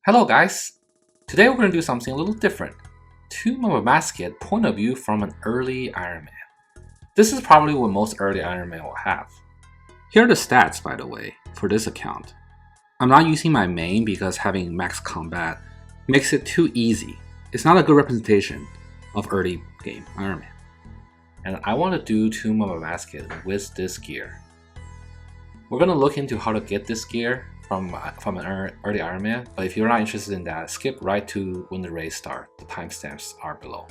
Hello guys! Today we're going to do something a little different. Tomb of a Mascot point of view from an early Ironman. This is probably what most early Ironman will have. Here are the stats, by the way, for this account. I'm not using my main because having max combat makes it too easy. It's not a good representation of early game Ironman. And I want to do Tomb of a Mascot with this gear. We're going to look into how to get this gear from an early Ironman, but if you're not interested in that, skip right to when the race starts. The timestamps are below.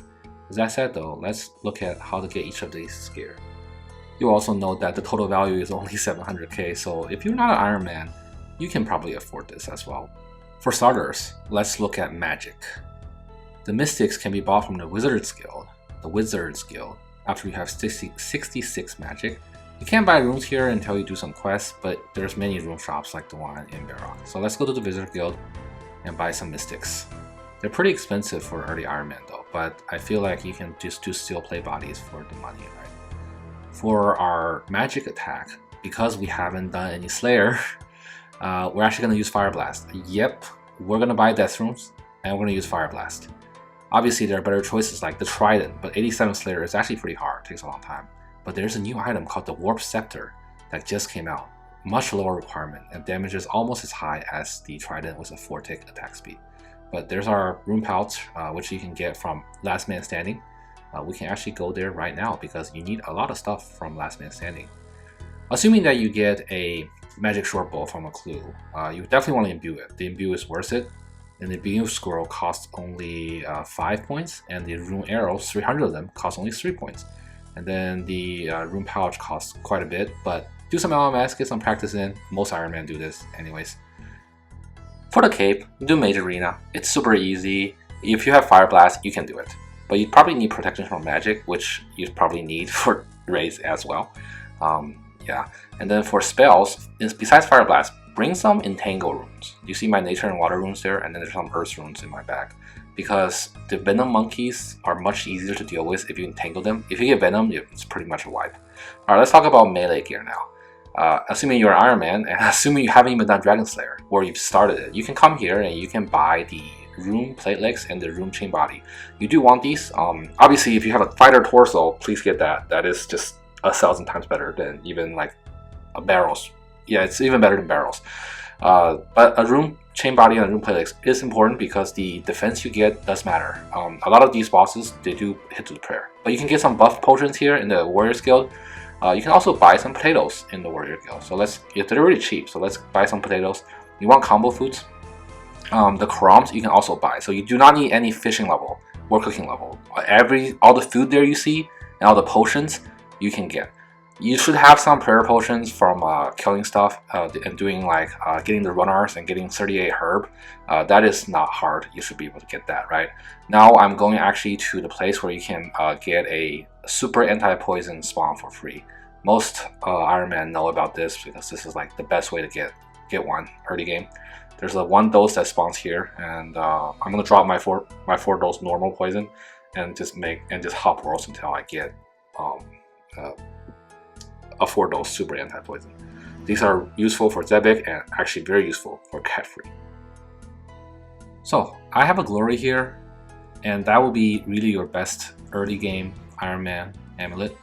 As that said though, let's look at how to get each of these gear. You also note that the total value is only 700k, so if you're not an Ironman, you can probably afford this as well. For starters, let's look at magic. The mystics can be bought from the Wizards Guild, after you have 66 magic. You can't buy runes here until you do some quests, but there's many rune shops like the one in Barrock. So let's go to the Wizard Guild and buy some mystics. They're pretty expensive for early Ironman though, but I feel like you can just do steel plate bodies for the money, right? For our magic attack, because we haven't done any Slayer, we're actually going to use Fire Blast. Yep, we're going to buy Death Runes and we're going to use Fire Blast. Obviously there are better choices like the Trident, but 87 Slayer is actually pretty hard, it takes a long time. But there's a new item called the Warp Scepter that just came out. Much lower requirement and damage is almost as high as the Trident with a 4-tick attack speed. But there's our rune pouch, which you can get from Last Man Standing. We can actually go there right now because you need a lot of stuff from Last Man Standing. Assuming that you get a magic short bow from a clue, you definitely want to imbue it. The imbue is worth it. And the imbue scroll costs only 5 points, and the rune arrows, 300 of them, cost only 3 points. And then the rune pouch costs quite a bit, but do some LMS, get some practice in. Most Ironman do this anyways. For the cape, do Mage Arena. It's super easy. If you have Fire Blast, you can do it. But you probably need protection from magic, which you probably need for race as well. Yeah. And then for spells, besides Fire Blast, bring some Entangle runes. You see my Nature and Water runes there, and then there's some Earth runes in my bag. Because the Venom monkeys are much easier to deal with if you entangle them. If you get Venom, it's pretty much a wipe. Alright, let's talk about melee gear now. Assuming you're an Ironman, and assuming you haven't even done Dragon Slayer, or you've started it, you can come here and you can buy the Rune Plate Legs and the Rune Chain Body. You do want these. Obviously, if you have a fighter torso, please get that. That is just 1,000 times better than even like a barrels. Yeah, it's even better than barrels. But a Rune Chain Body and a Rune Plate Legs is important because the defense you get does matter. A lot of these bosses, they do hit to the prayer. But you can get some buff potions here in the Warriors Guild. You can also buy some potatoes in the Warrior Guild. So they're really cheap, so let's buy some potatoes. You want combo foods? The crumbs you can also buy. So you do not need any fishing level or cooking level. All the food there you see and all the potions you can get. You should have some prayer potions from killing stuff and doing like getting the runners and getting 38 herb. That is not hard. You should be able to get that, right? Now I'm going actually to the place where you can get a super anti-poison spawn for free. Most Ironman know about this because this is like the best way to get one early game. There's a 1 dose that spawns here, and I'm gonna drop my four dose normal poison and just hop worlds until I get a 4 dose super anti-poison. These are useful for Zebak and actually very useful for Kephri. So I have a glory here, and that will be really your best early game Ironman amulet.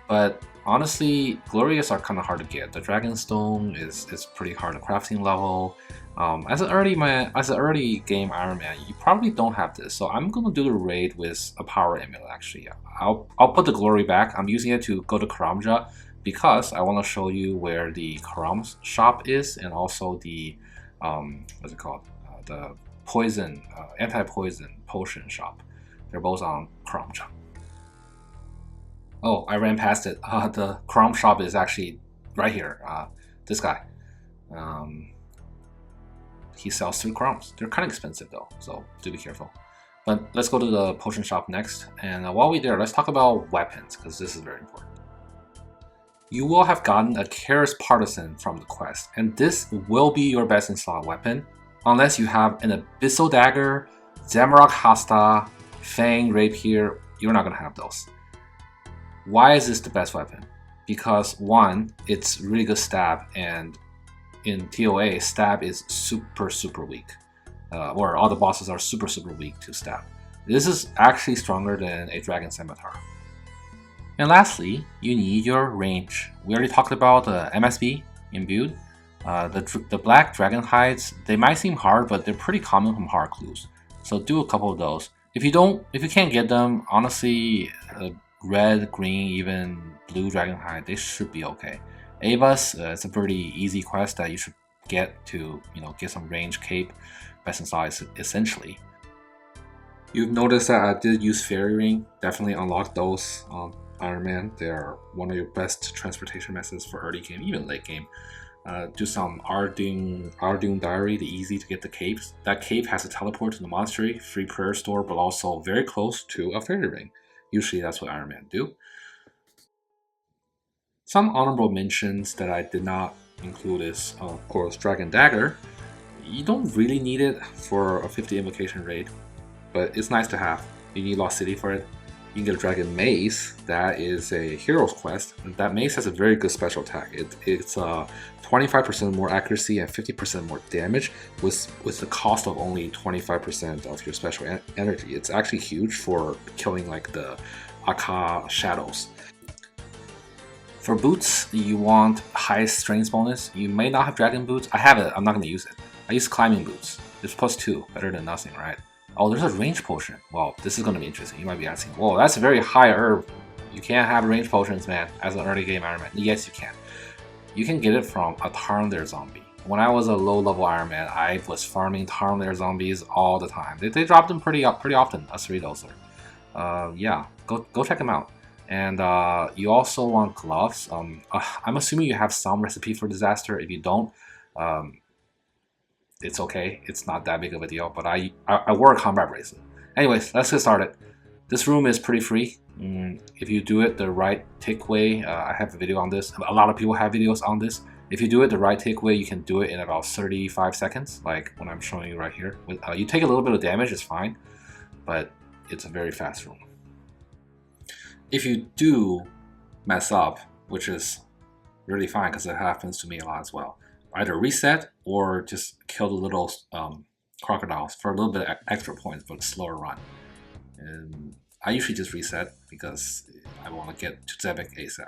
But honestly, glorious are kind of hard to get. The Dragonstone is pretty hard at crafting level. As an early game Ironman, you probably don't have this. So I'm gonna do the raid with a power amulet. Actually, I'll put the glory back. I'm using it to go to Karamja, because I want to show you where the Karam shop is, and also the what's it called, the poison anti-poison potion shop. They're both on Karamja. Oh, I ran past it. The Karam shop is actually right here. This guy, he sells 3 Karams. They're kind of expensive though, so do be careful. But let's go to the potion shop next, and while we're there, let's talk about weapons, because this is very important. You will have gotten a Karis Partisan from the quest, and this will be your best in slot weapon, unless you have an Abyssal Dagger, Zamorak Hasta, Fang, Rapier. You're not going to have those. Why is this the best weapon? Because 1, it's really good stab, and in TOA, stab is super weak. where all the bosses are super weak to stab. This is actually stronger than a Dragon Scimitar. And lastly, you need your range. We already talked about MSB imbued. The black dragon hides, they might seem hard, but they're pretty common from hard clues. So do a couple of those. If you can't get them, honestly, red, green, even blue dragon hide, they should be okay. Avas, it's a pretty easy quest that you should get to, get some range cape, best in size essentially. You've noticed that I did use Fairy Ring, definitely unlock those on Ironman. They are one of your best transportation methods for early game, even late game. Do some Ardoon Diary, the easy to get the capes. That cape has a teleport to the monastery, free prayer store, but also very close to a Fairy Ring. Usually that's what Ironman do. Some honorable mentions that I did not include is, of course, Dragon Dagger. You don't really need it for a 50 invocation raid, but it's nice to have. You need Lost City for it. You can get a Dragon Mace. That is a hero's quest. That mace has a very good special attack. It's 25% more accuracy and 50% more damage with the cost of only 25% of your special energy. It's actually huge for killing like the Akkha shadows. For boots, you want high strength bonus. You may not have dragon boots. I have it, I'm not going to use it. I use climbing boots. It's +2, better than nothing, right? Oh, there's a range potion. Well, this is going to be interesting. You might be asking, whoa, that's a very high herb. You can't have range potions, man, as an early game Ironman. Yes, you can. You can get it from a Tarnlair zombie. When I was a low-level Ironman, I was farming Tarnlair zombies all the time. They dropped them pretty often, a 3-doser. Yeah, go check them out. And you also want gloves. I'm assuming you have some recipe for disaster. If you don't, it's okay. It's not that big of a deal, but I wore a combat bracelet. Anyways, let's get started. This room is pretty free. If you do it the right tick way, I have a video on this. A lot of people have videos on this. If you do it the right tick way, you can do it in about 35 seconds, like what I'm showing you right here. You take a little bit of damage, it's fine, but it's a very fast room. If you do mess up, which is really fine because it happens to me a lot as well, either reset or just kill the little crocodiles for a little bit of extra points but a slower run. And I usually just reset because I want to get to Zebak ASAP.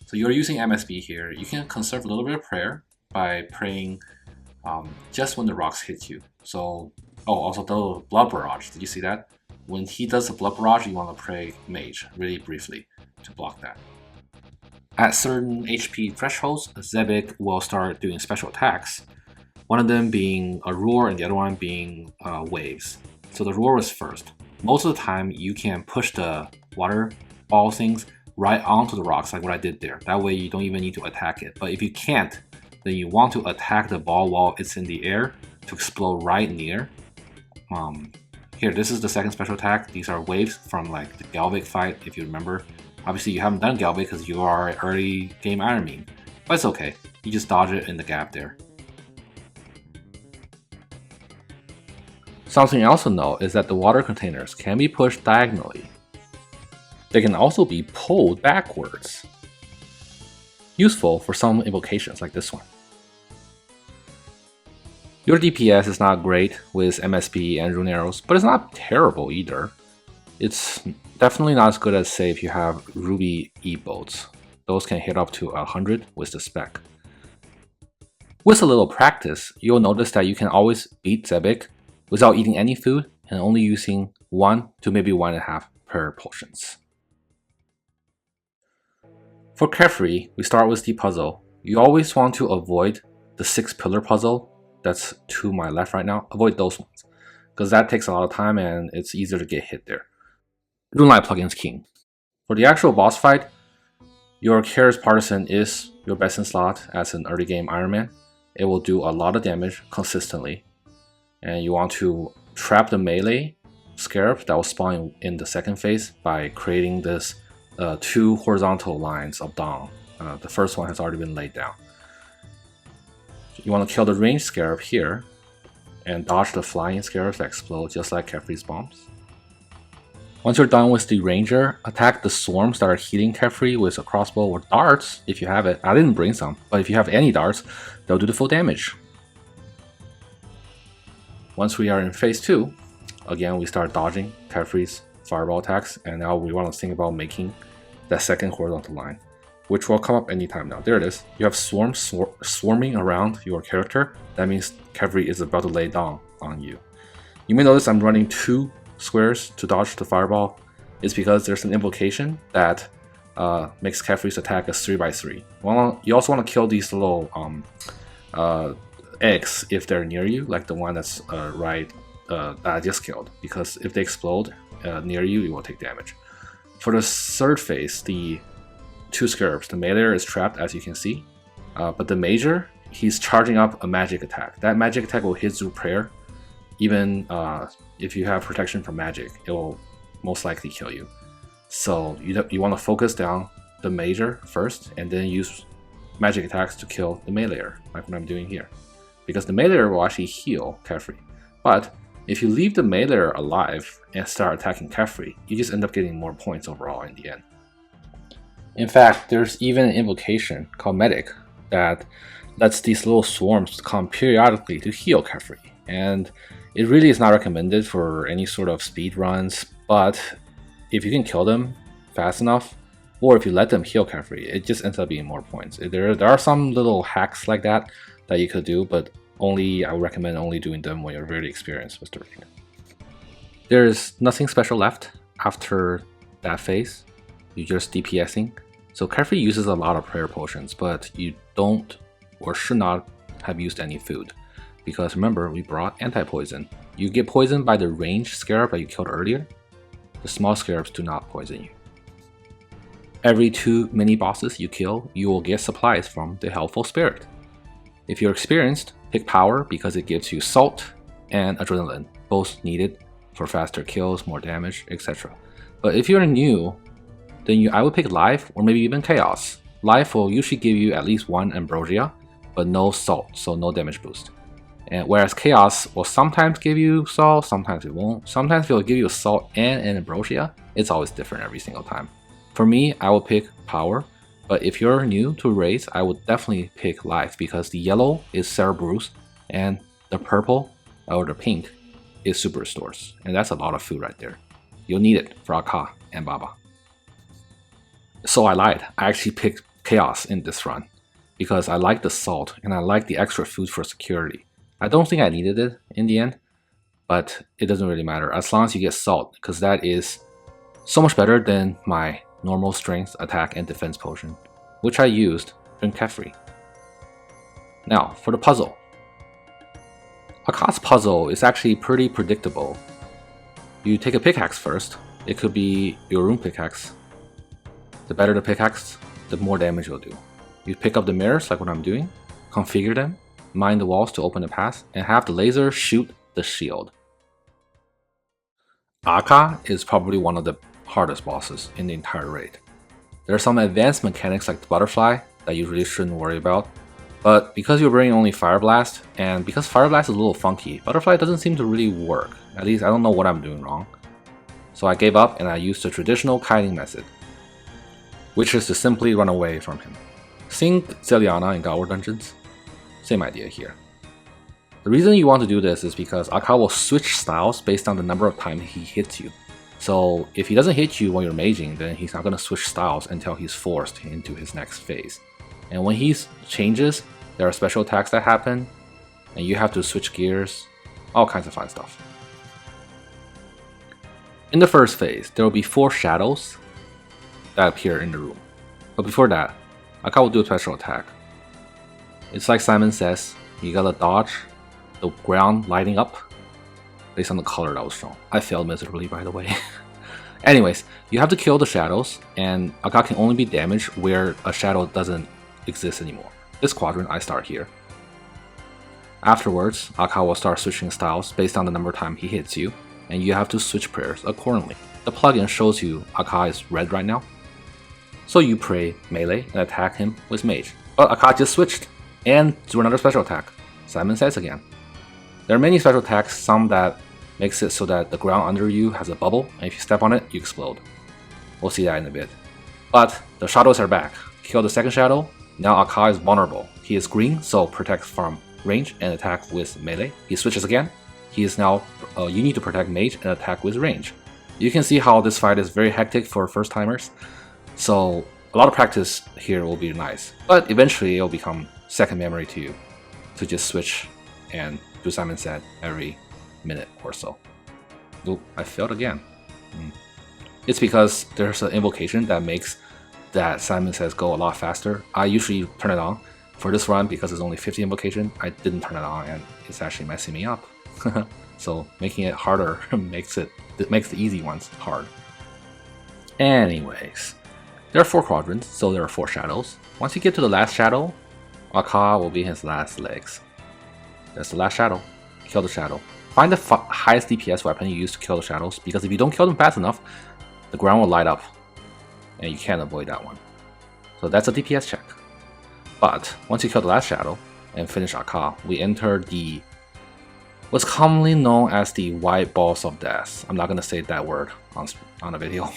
So you're using MSB here. You can conserve a little bit of prayer by praying just when the rocks hit you. So, also the blood barrage. Did you see that? When he does the blood barrage, you want to pray Mage really briefly to block that. At certain HP thresholds, Zebak will start doing special attacks. One of them being a roar and the other one being waves. So the roar was first. Most of the time, you can push the water ball things right onto the rocks, like what I did there. That way you don't even need to attack it. But if you can't, then you want to attack the ball while it's in the air to explode right near. Here, this is the second special attack. These are waves from like the Galvic fight, if you remember. Obviously, you haven't done Galvic because you are an early game Ironman, but it's okay. You just dodge it in the gap there. Something else to note is that the water containers can be pushed diagonally. They can also be pulled backwards. Useful for some invocations like this one. Your DPS is not great with MSB and rune arrows, but it's not terrible either. It's definitely not as good as, say, if you have Ruby E-bolts. Those can hit up to 100 with the spec. With a little practice, you'll notice that you can always beat Zebak without eating any food and only using 1 to maybe 1.5 per potions. For Kephri, we start with the puzzle. You always want to avoid the 6-pillar puzzle that's to my left right now. Avoid those ones, because that takes a lot of time and it's easier to get hit there. Runelight plugin's king. For the actual boss fight, your Kair's Partisan is your best in slot as an early game Ironman. It will do a lot of damage consistently. And you want to trap the melee scarab that will spawn in the second phase by creating this 2 horizontal lines of dawn. The first one has already been laid down. You want to kill the ranged scarab here and dodge the flying scarabs that explode just like Kephri's bombs. Once you're done with the ranger, attack the swarms that are hitting Kephri with a crossbow or darts if you have it. I didn't bring some, but if you have any darts, they'll do the full damage. Once we are in phase 2, again we start dodging Kephri's fireball attacks, and now we want to think about making that second horizontal line, which will come up anytime now. There it is. You have swarms swarming around your character. That means Kephri is about to lay down on you. You may notice I'm running 2 squares to dodge the fireball. It's because there's an implication that makes Kephri's attack a 3x3. Well, you also want to kill these little eggs if they're near you, like the one that's that I just killed, because if they explode near you, you will take damage. For the third phase, the 2 scarabs, the melee is trapped, as you can see, but the Major, he's charging up a magic attack. That magic attack will hit through prayer. Even if you have protection from magic, it will most likely kill you. So you want to focus down the Major first, and then use magic attacks to kill the meleeer, like what I'm doing here. Because the meleeer will actually heal Kephri. But if you leave the meleeer alive and start attacking Kephri, you just end up getting more points overall in the end. In fact, there's even an invocation called Medic that lets these little swarms come periodically to heal Kephri. And it really is not recommended for any sort of speed runs, but if you can kill them fast enough, or if you let them heal Kephri, it just ends up being more points. There are some little hacks like that you could do, but I would recommend only doing them when you're very experienced with the raid. There's nothing special left after that phase. You're just DPSing. So Kephri uses a lot of prayer potions, but you don't or should not have used any food. Because remember, we brought anti-poison. You get poisoned by the ranged scarab that you killed earlier. The small scarabs do not poison you. Every 2 mini bosses you kill, you will get supplies from the helpful spirit. If you're experienced, pick power because it gives you salt and adrenaline, both needed for faster kills, more damage, etc. But if you're new, then I would pick life or maybe even chaos. Life will usually give you at least 1 ambrosia, but no salt, so no damage boost. And whereas chaos will sometimes give you salt, sometimes it won't. Sometimes it will give you salt and an ambrosia. It's always different every single time. For me, I will pick power. But if you're new to raids, I would definitely pick life because the yellow is Cerberus and the purple or the pink is super restores. And that's a lot of food right there. You'll need it for Akkha and Baba. So I lied. I actually picked chaos in this run because I like the salt and I like the extra food for security. I don't think I needed it in the end, but it doesn't really matter as long as you get salt, because that is so much better than my normal strength, attack, and defense potion, which I used in Kephri. Now, for the puzzle. Akkha's puzzle is actually pretty predictable. You take a pickaxe first. It could be your rune pickaxe. The better the pickaxe, the more damage you'll do. You pick up the mirrors like what I'm doing, configure them, mine the walls to open the path, and have the laser shoot the shield. Akkha is probably one of the hardest bosses in the entire raid. There are some advanced mechanics like the butterfly that you really shouldn't worry about, but because you're bringing only Fire Blast, and because Fire Blast is a little funky, butterfly doesn't seem to really work. At least I don't know what I'm doing wrong. So I gave up and I used the traditional kiting method, which is to simply run away from him. Sing Zeliana in GOTR dungeons. Same idea here. The reason you want to do this is because Akkha will switch styles based on the number of times he hits you. So if he doesn't hit you while you're maging, then he's not going to switch styles until he's forced into his next phase. And when he changes, there are special attacks that happen, and you have to switch gears, all kinds of fun stuff. In the first phase, there will be 4 shadows that appear in the room. But before that, Akkha will do a special attack. It's like Simon says, you gotta dodge the ground lighting up based on the color that was shown. I failed miserably, by the way. Anyways, you have to kill the shadows, and Akkha can only be damaged where a shadow doesn't exist anymore. This quadrant, I start here. Afterwards, Akkha will start switching styles based on the number of times he hits you, and you have to switch prayers accordingly. The plugin shows you Akkha is red right now, so you pray melee and attack him with Mage. But Akkha just switched, and do another special attack. Simon says again. There are many special attacks, some that makes it so that the ground under you has a bubble, and if you step on it, you explode. We'll see that in a bit. But the shadows are back. Kill the second shadow, now Akkha is vulnerable. He is green, so protect from range and attack with melee. He switches again, he is now, you need to protect Mage and attack with range. You can see how this fight is very hectic for first timers, so a lot of practice here will be nice. But eventually it'll become second memory to you to just switch and do Simon Said every minute or so. Oop, I failed again. It's because there's an invocation that makes that Simon Says go a lot faster. I usually turn it on. For this run, because it's only 50 invocation, I didn't turn it on and it's actually messing me up. So making it harder makes the easy ones hard. Anyways, there are 4 quadrants, so there are 4 shadows. Once you get to the last shadow, Akkha will be his last legs. That's the last shadow. Kill the shadow. Find the highest DPS weapon you use to kill the shadows, because if you don't kill them fast enough, the ground will light up, and you can't avoid that one. So that's a DPS check. But once you kill the last shadow and finish Akkha, we enter the what's commonly known as the white balls of death. I'm not gonna say that word on a video.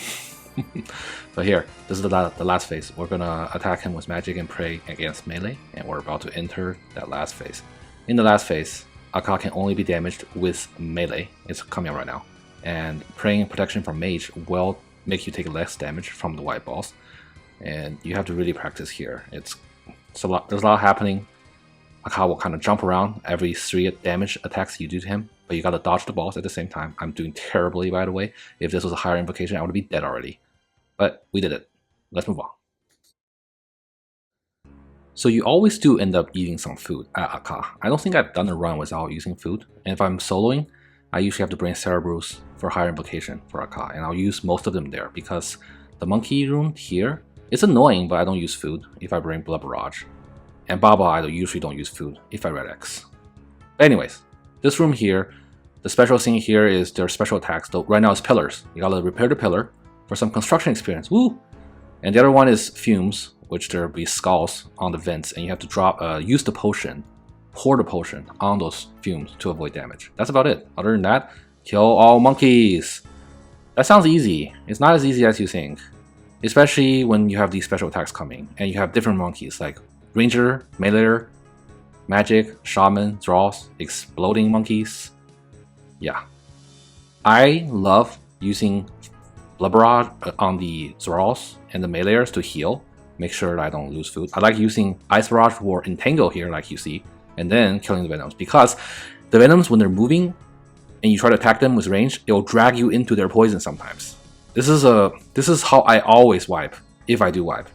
But here, this is the last phase. We're gonna attack him with magic and pray against melee, and we're about to enter that last phase. In the last phase, Akkha can only be damaged with melee. It's coming out right now. And praying protection from Mage will make you take less damage from the white balls. And you have to really practice here. There's a lot happening. Akkha will kind of jump around every 3 damage attacks you do to him, but you gotta dodge the balls at the same time. I'm doing terribly, by the way. If this was a higher invocation, I would be dead already. But we did it. Let's move on. So you always do end up eating some food at Akkha. I don't think I've done a run without using food. And if I'm soloing, I usually have to bring Cerebrus for higher invocation for Akkha, and I'll use most of them there because the monkey room here, it's annoying, but I don't use food if I bring Blood Barrage. And Baba, I usually don't use food if I Red X. But anyways, this room here, the special thing here is their special attacks. Though right now it's pillars. You gotta repair the pillar for some construction experience. Woo! And the other one is fumes, which there'll be skulls on the vents, and you have to use the potion, pour the potion on those fumes to avoid damage. That's about it. Other than that, kill all monkeys. That sounds easy. It's not as easy as you think. Especially when you have these special attacks coming, and you have different monkeys like Ranger, Melee, Magic, Shaman, Draws, Exploding monkeys. Yeah. I love using Blood Barrage on the Draws and the Meleeers to heal, make sure that I don't lose food. I like using Ice Barrage for Entangle here, like you see, and then killing the Venoms, because the Venoms, when they're moving and you try to attack them with range, it will drag you into their poison sometimes. This is how I always wipe, if I do wipe.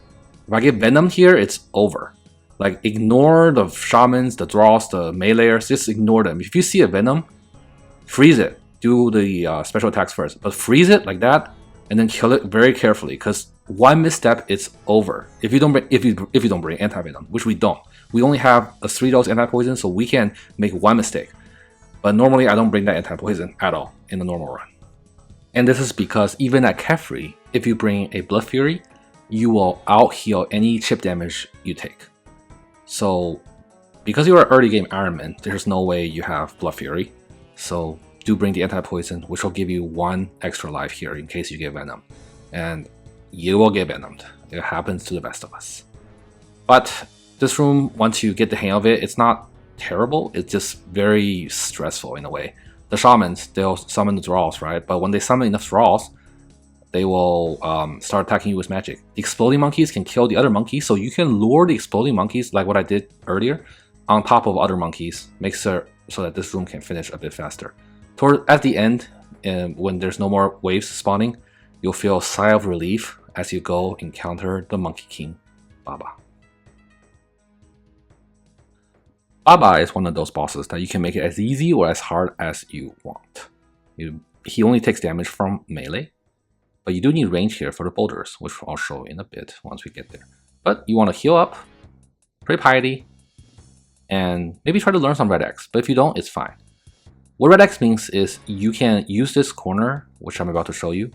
If I get Venom here, it's over. Like, ignore the Shamans, the Draws, the Meleeers, just ignore them. If you see a Venom, freeze it. Do the special attacks first, but freeze it like that, and then kill it very carefully, because one misstep, it's over. If you don't bring anti-venom, which we don't. We only have a 3-dose anti-poison, so we can make one mistake. But normally I don't bring that anti-poison at all in the normal run. And this is because even at Kephri, if you bring a Blood Fury, you will out-heal any chip damage you take. So, because you're an early game Ironman, there's no way you have Blood Fury. So, do bring the anti-poison, which will give you 1 extra life here in case you get Venom. And you will get Venomed. It happens to the best of us. But this room, once you get the hang of it, it's not terrible. It's just very stressful in a way. The Shamans, they'll summon the Draws, right? But when they summon enough Draws, they will start attacking you with magic. The Exploding Monkeys can kill the other monkeys, so you can lure the Exploding Monkeys, like what I did earlier, on top of other monkeys, make sure so that this room can finish a bit faster. At the end, when there's no more waves spawning, you'll feel a sigh of relief as you go encounter the Monkey King, Baba. Baba is one of those bosses that you can make it as easy or as hard as you want. He only takes damage from melee, but you do need range here for the boulders, which I'll show in a bit once we get there. But you want to heal up, pray piety, and maybe try to learn some Red X, but if you don't, it's fine. What Red X means is you can use this corner, which I'm about to show you,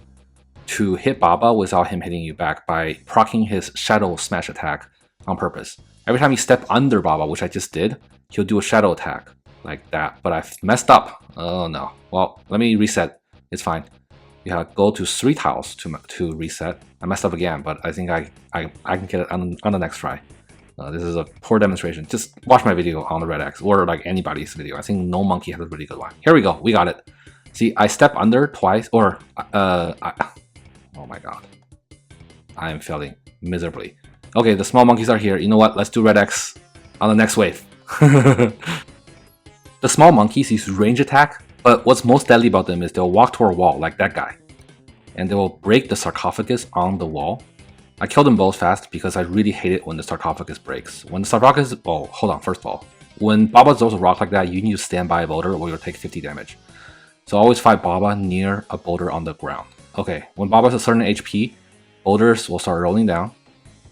to hit Baba without him hitting you back by proccing his Shadow Smash attack on purpose. Every time you step under Baba, which I just did, he'll do a shadow attack like that, but I've messed up. Oh no. Well, let me reset. It's fine. You have to go to 3 tiles to reset. I messed up again, but I think I can get it on the next try. This is a poor demonstration. Just watch my video on the Red X, or like anybody's video. I think no monkey has a really good one. Here we go. We got it. See, I step under twice, or oh my god, I am failing miserably. Okay, the small monkeys are here. You know what? Let's do Red X on the next wave. The small monkeys use range attack, but what's most deadly about them is they'll walk toward a wall like that guy, and they will break the sarcophagus on the wall. I killed them both fast because I really hate it when the sarcophagus breaks. When the sarcophagus, oh, hold on, first of all, when Baba throws a rock like that, you need to stand by a boulder or you'll take 50 damage. So always fight Baba near a boulder on the ground. Okay, when Baba's a certain HP, boulders will start rolling down.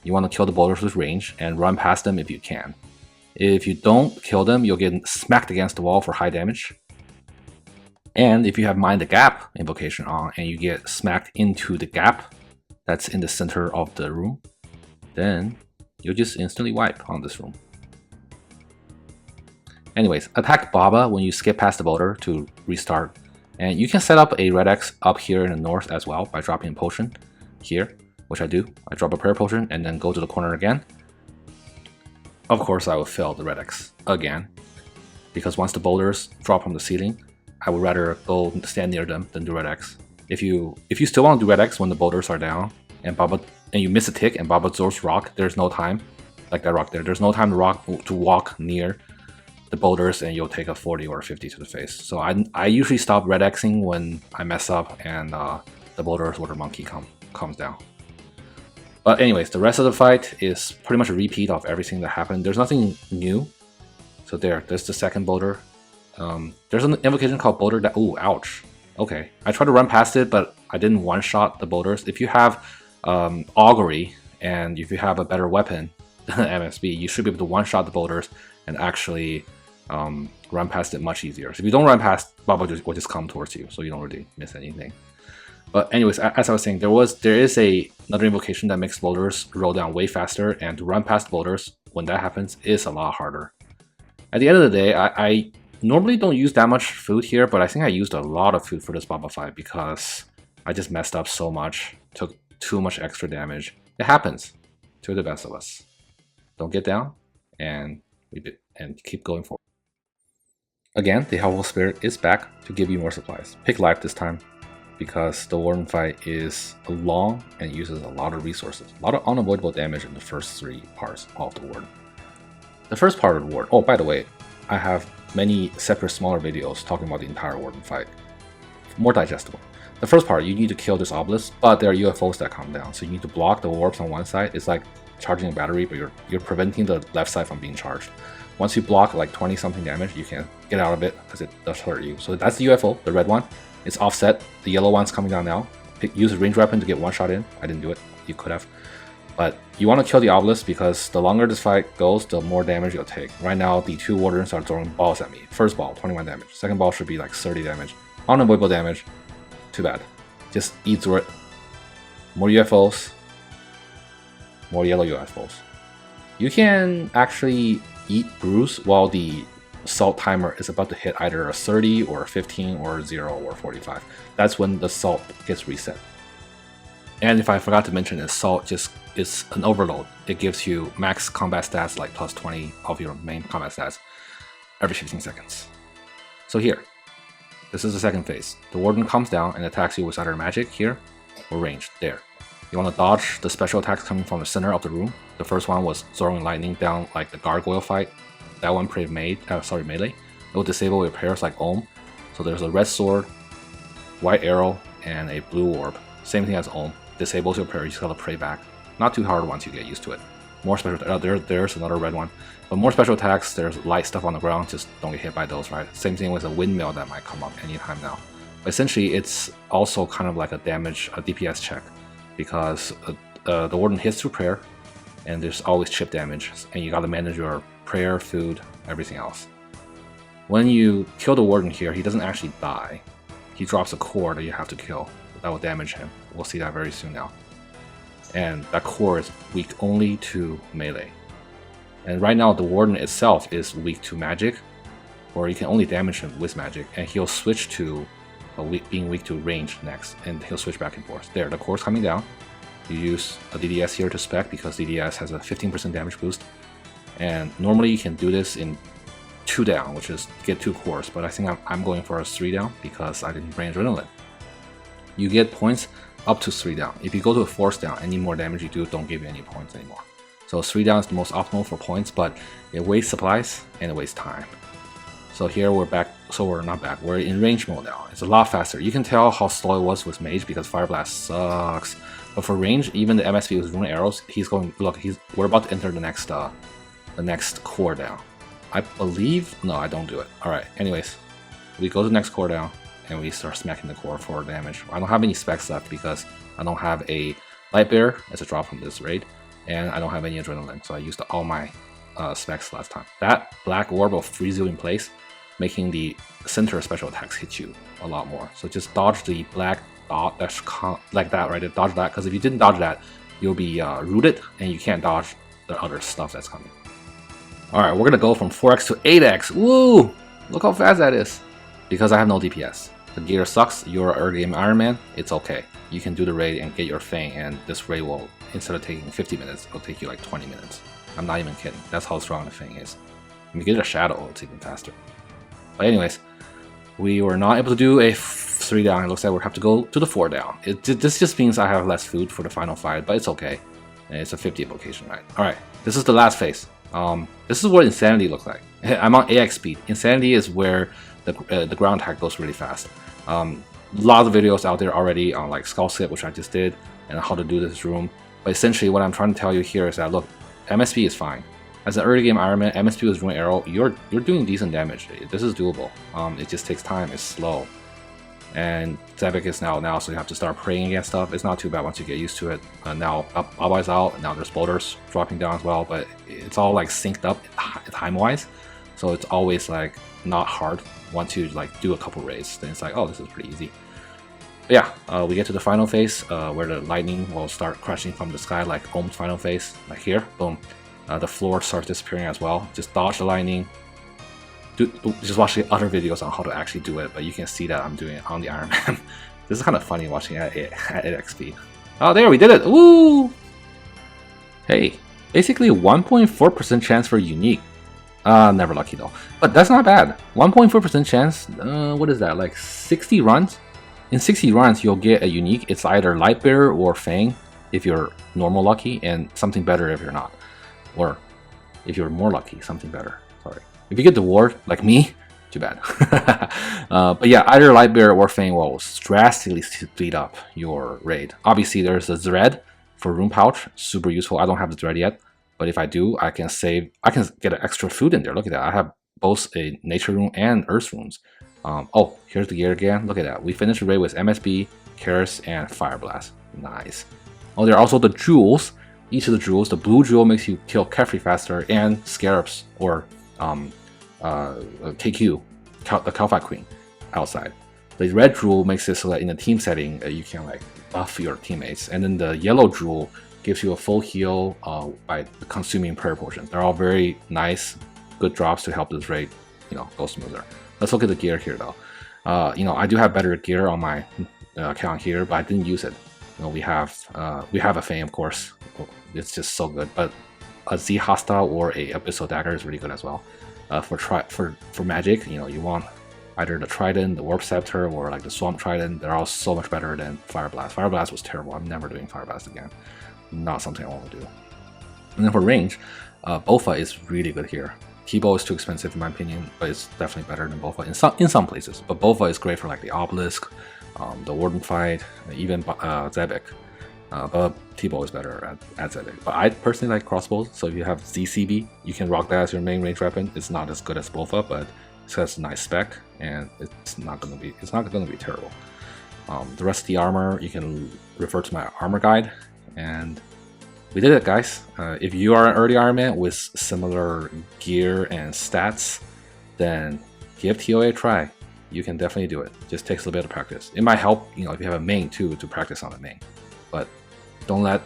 You want to kill the boulders with range and run past them if you can. If you don't kill them, you'll get smacked against the wall for high damage. And if you have Mind the Gap invocation on and you get smacked into the gap that's in the center of the room, then you'll just instantly wipe on this room. Anyways, attack Baba when you skip past the boulder to restart. And you can set up a Red X up here in the north as well by dropping a potion here, which I do. I drop a prayer potion and then go to the corner again. Of course, I will fail the Red X again, because once the boulders drop from the ceiling, I would rather go stand near them than do Red X. If you still want to do Red X when the boulders are down and you miss a tick and Baba throws rock, there's no time, like that rock there, there's no time to walk near the boulders and you'll take a 40 or 50 to the face. So I usually stop Red Xing when I mess up and the boulders or the monkey comes down. But anyways, the rest of the fight is pretty much a repeat of everything that happened. There's nothing new. So there's the second boulder. There's an invocation called boulder that, ooh, ouch. Okay, I tried to run past it, but I didn't one-shot the boulders. If you have augury and if you have a better weapon than MSB, you should be able to one-shot the boulders and actually run past it much easier. So if you don't run past, Baba will just come towards you, so you don't really miss anything. But anyways, as I was saying, there is another invocation that makes boulders roll down way faster, and to run past boulders when that happens is a lot harder. At the end of the day, I normally don't use that much food here, but I think I used a lot of food for this Baba fight because I just messed up so much, took too much extra damage. It happens to the best of us. Don't get down, and keep going forward. Again, the Helpful Spirit is back to give you more supplies. Pick life this time, because the Warden fight is long and uses a lot of resources. A lot of unavoidable damage in the first 3 parts of the Warden. The first part of the Warden, oh, by the way, I have many separate smaller videos talking about the entire Warden fight. More digestible. The first part, you need to kill this obelisk, but there are UFOs that come down, so you need to block the warps on one side. It's like charging a battery, but you're preventing the left side from being charged. Once you block like 20 something damage, you can get out of it because it does hurt you. So that's the UFO, the red one. It's offset. The yellow one's coming down now. Use a range weapon to get one shot in. I didn't do it. You could have. But you want to kill the obelisk because the longer this fight goes, the more damage you'll take. Right now, the 2 wardens are throwing balls at me. First ball, 21 damage. Second ball should be like 30 damage. Unavoidable damage. Too bad. Just eat through it. More UFOs. More yellow UFOs. You can actually eat brews while the salt timer is about to hit either a 30 or a 15 or 0 or 45. That's when the salt gets reset. And if I forgot to mention it, salt just is an overload. It gives you max combat stats like plus 20 of your main combat stats every 15 seconds. So here, this is the second phase. The Warden comes down and attacks you with either magic here or ranged there. You want to dodge the special attacks coming from the center of the room. The first one was throwing lightning down like the gargoyle fight. That one played melee. It will disable your pairs like Ohm. So there's a red sword, white arrow, and a blue orb. Same thing as Ohm. Disables your pair, you just gotta pray back. Not too hard once you get used to it. More special, there's another red one. But more special attacks, there's light stuff on the ground, just don't get hit by those, right? Same thing with a windmill that might come up anytime now. But essentially, it's also kind of like a DPS check, because the Warden hits through prayer, and there's always chip damage, and you gotta manage your prayer, food, everything else. When you kill the Warden here, he doesn't actually die. He drops a core that you have to kill. That will damage him. We'll see that very soon now. And that core is weak only to melee. And right now the Warden itself is weak to magic, or you can only damage him with magic, and he'll switch to being weak to range next, and he'll switch back and forth. There, the core's coming down. You use a DDS here to spec because DDS has a 15% damage boost. And normally you can do this in 2 down, which is get 2 cores, but I think I'm going for a 3 down because I didn't bring adrenaline. You get points up to 3 down. If you go to a 4 down, any more damage you do don't give you any points anymore. So 3 down is the most optimal for points, but it wastes supplies and it wastes time. So here we're back, so we're not back, we're in range mode now. It's a lot faster. You can tell how slow it was with Mage because Fire Blast sucks. But for range, even the MSP with Rune Arrows, he's going, look, we're about to enter the next core down. I believe, no, I don't do it. Alright, anyways, we go to the next core down and we start smacking the core for damage. I don't have any specs left because I don't have a Light Bear as a drop from this raid, and I don't have any adrenaline, so I used all my specs last time. That black orb will freeze you in place, making the center special attacks hit you a lot more. So just dodge the black dot that's like that, right? Dodge that, because if you didn't dodge that, you'll be rooted and you can't dodge the other stuff that's coming. Alright, we're gonna go from 4x to 8x. Woo! Look how fast that is. Because I have no DPS. The gear sucks. You're an early game Ironman. It's okay. You can do the raid and get your Fang, and this raid will, instead of taking 50 minutes, it'll take you like 20 minutes. I'm not even kidding. That's how strong the Fang is. When you get a Shadow, it's even faster. But anyways, we were not able to do a 3 down. It looks like we'll have to go to the 4 down. This just means I have less food for the final fight, but it's okay. It's a 50 location, right? Alright, this is the last phase. This is what Insanity looks like. I'm on AX speed. Insanity is where the ground attack goes really fast. Lots of videos out there already on like Skull Skip, which I just did, and how to do this room. But essentially what I'm trying to tell you here is that, look, MSP is fine. As an early game Ironman, MSP with Rune Arrow, you're doing decent damage. This is doable. It just takes time, it's slow. And Zebak is now, so you have to start praying against stuff. It's not too bad once you get used to it. Now Abba is out, and now there's boulders dropping down as well, but it's all like synced up time-wise, so it's always like not hard. Once you like do a couple raids, then it's like, oh, this is pretty easy. But yeah, we get to the final phase where the lightning will start crashing from the sky, like Ohm's final phase, like here, boom. The floor starts disappearing as well. Just dodge the lightning. Just watch the other videos on how to actually do it, but you can see that I'm doing it on the Ironman. This is kind of funny watching it at XP. Oh, there, we did it! Woo! Hey, basically 1.4% chance for unique. Never lucky though. But that's not bad. 1.4% chance, what is that, like 60 runs? In 60 runs, you'll get a unique. It's either Light Bearer or Fang if you're normal lucky, and something better if you're not. Or if you're more lucky, something better. Sorry. If you get the Ward, like me, too bad. But yeah, either Light Bearer or Fang will drastically speed up your raid. Obviously, there's a Dread for Rune Pouch, super useful. I don't have the Dread yet, but if I do, I can get an extra food in there. Look at that. I have both a Nature Rune and Earth Runes. Oh, here's the gear again. Look at that. We finished the raid with MSB, Karis, and Fire Blast. Nice. Oh, there are also the jewels. Each of the jewels, the blue jewel makes you kill Kephri faster, and Scarabs, or KQ, the Kalphite Queen, outside. The red jewel makes it so that in a team setting, you can like buff your teammates. And then the yellow jewel gives you a full heal by consuming prayer potions. They're all very nice, good drops to help this raid, go smoother. Let's look at the gear here though. I do have better gear on my account here, but I didn't use it. We have a Fang, of course. It's just so good. But a Z Hostile or a Abyssal Dagger is really good as well. For magic, you want either the Trident, the Warp Scepter, or like the Swamp Trident. They're all so much better than Fire Blast. Fire Blast was terrible. I'm never doing Fire Blast again. Not something I want to do. And then for range, Bofa is really good here. T-Bow is too expensive in my opinion, but it's definitely better than Bofa in some places. But Bofa is great for like the Obelisk, the Warden fight, even Zebak. But T-Bow is better at Zebak. But I personally like crossbows, so if you have ZCB, you can rock that as your main range weapon. It's not as good as Bofa, but it has a nice spec, and it's not gonna be terrible. The rest of the armor, you can refer to my armor guide, and we did it, guys. If you are an early Ironman with similar gear and stats, then give TOA a try. You can definitely do it. Just takes a little bit of practice. It might help, if you have a main too, to practice on the main. But don't let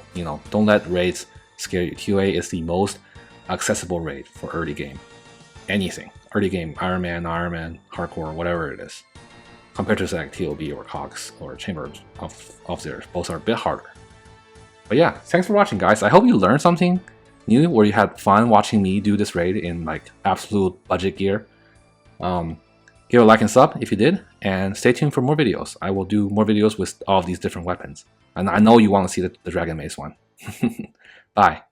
raids scare you. TOA is the most accessible raid for early game. Anything. Early game, Ironman, Hardcore, whatever it is. Compared to like TOB or Cogs or Chamber of Theirs, both are a bit harder. But yeah, thanks for watching, guys. I hope you learned something. new or you had fun watching me do this raid in like absolute budget gear, give it a like and sub if you did, and stay tuned for more videos. I will do more videos with all of these different weapons. And I know you want to see the Dragon Mace one. Bye.